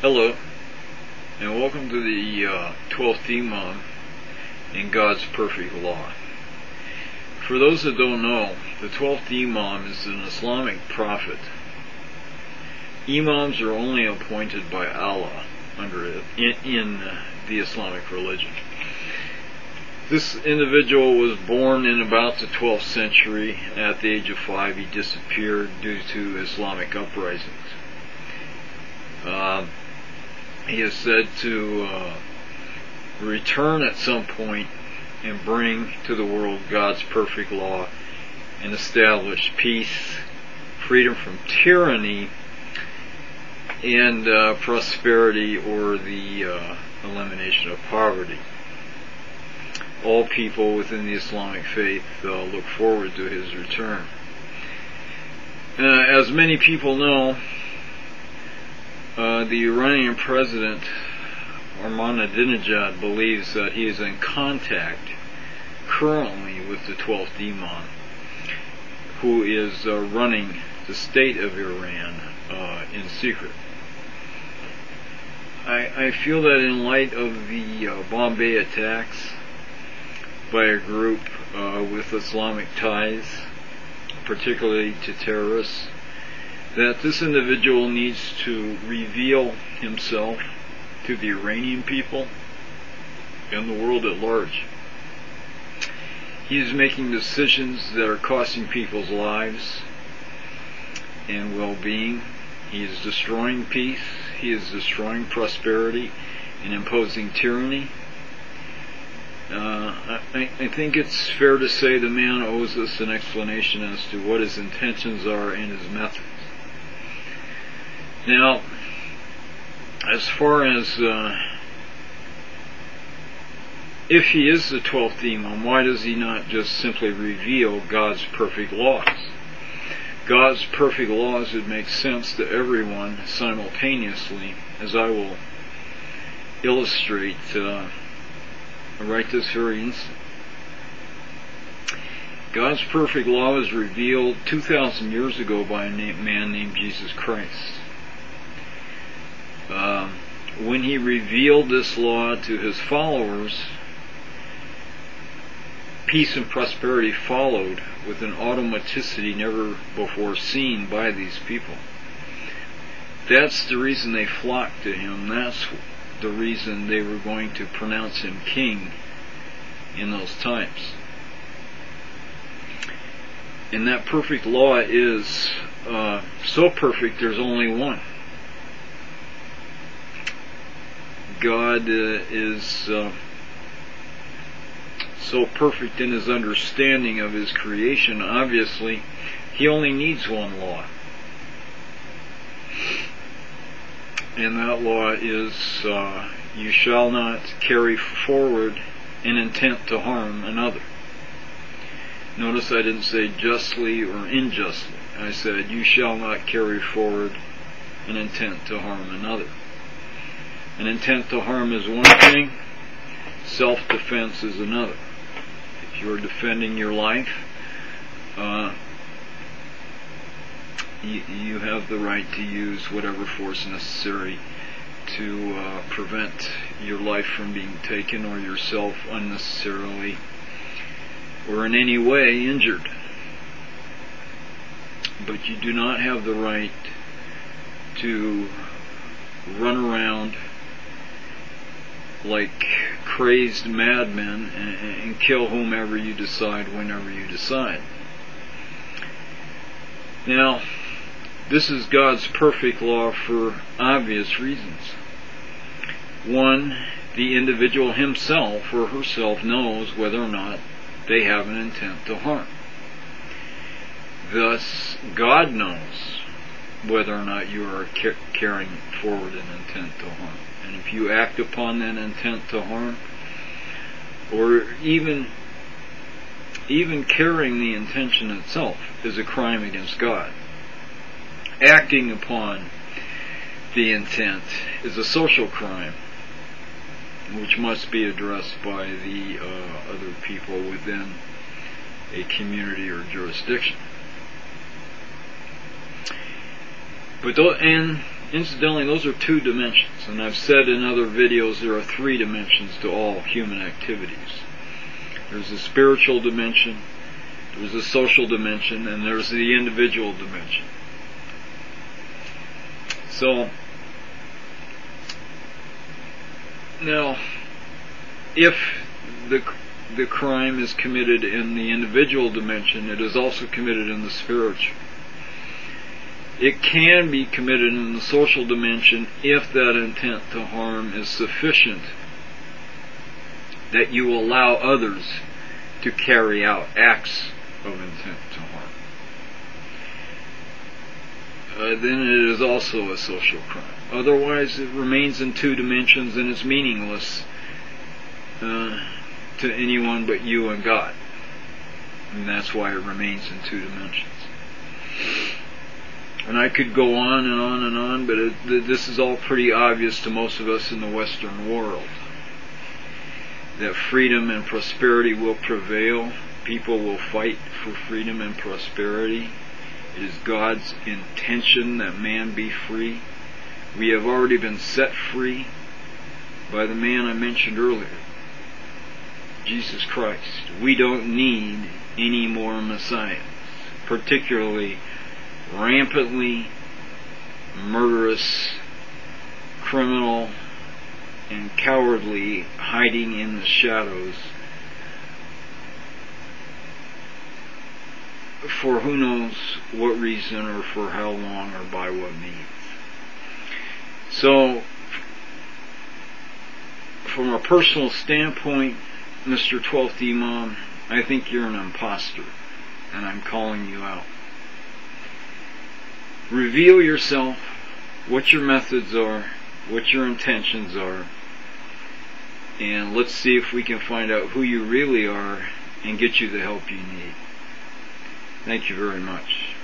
Hello, and welcome to the 12th Imam in God's perfect law. For those that don't know, the 12th Imam is an Islamic prophet. Imams are only appointed by Allah in the Islamic religion. This individual was born in about the 12th century. At the age of 5, he disappeared due to Islamic uprisings. He is said to return at some point and bring to the world God's perfect law and establish peace, freedom from tyranny, and prosperity, or the elimination of poverty. All people within the Islamic faith look forward to his return. As many people know, the Iranian president, Ahmadinejad, believes that he is in contact currently with the 12th Imam, who is running the state of Iran in secret. I feel that in light of the Bombay attacks by a group with Islamic ties, particularly to terrorists, that this individual needs to reveal himself to the Iranian people and the world at large. He is making decisions that are costing people's lives and well-being. He is destroying peace. He is destroying prosperity and imposing tyranny. I think it's fair to say the man owes us an explanation as to what his intentions are and his methods. Now, as far as if he is the 12th Imam, why does he not just simply reveal God's perfect laws? God's perfect laws would make sense to everyone simultaneously, as I will illustrate right this very instant. God's perfect law was revealed 2,000 years ago by a man named Jesus Christ. When he revealed this law to his followers, peace and prosperity followed with an automaticity never before seen by these people. That's the reason they flocked to him. That's the reason they were going to pronounce him king in those times. And that perfect law is so perfect, there's only one. God is so perfect in his understanding of his creation. Obviously, he only needs one law. And that law is, you shall not carry forward an intent to harm another. Notice I didn't say justly or unjustly. I said, you shall not carry forward an intent to harm another. An intent to harm is one thing, self-defense is another. If you're defending your life, you have the right to use whatever force necessary to prevent your life from being taken or yourself unnecessarily or in any way injured. But you do not have the right to run around like crazed madmen and kill whomever you decide whenever you decide. Now, this is God's perfect law for obvious reasons. One, the individual himself or herself knows whether or not they have an intent to harm. Thus, God knows whether or not you are carrying forward an intent to harm. And if you act upon that intent to harm, or even carrying the intention itself, is a crime against God. Acting upon the intent is a social crime, which must be addressed by the other people within a community or jurisdiction. But Incidentally, those are 2 dimensions, and I've said in other videos there are 3 dimensions to all human activities. There's a spiritual dimension, there's a social dimension, and there's the individual dimension. So, now, if the crime is committed in the individual dimension, it is also committed in the spiritual. It can be committed in the social dimension if that intent to harm is sufficient that you allow others to carry out acts of intent to harm. Then it is also a social crime. Otherwise, it remains in 2 dimensions and it's meaningless to anyone but you and God. And that's why it remains in 2 dimensions. And I could go on and on and on, but this is all pretty obvious to most of us in the Western world. That freedom and prosperity will prevail. People will fight for freedom and prosperity. It is God's intention that man be free. We have already been set free by the man I mentioned earlier, Jesus Christ. We don't need any more messiahs, particularly rampantly murderous, criminal, and cowardly, hiding in the shadows for who knows what reason or for how long or by what means. So, from a personal standpoint, Mr. 12th Imam, I think you're an imposter, and I'm calling you out. Reveal yourself, what your methods are, what your intentions are, and let's see if we can find out who you really are and get you the help you need. Thank you very much.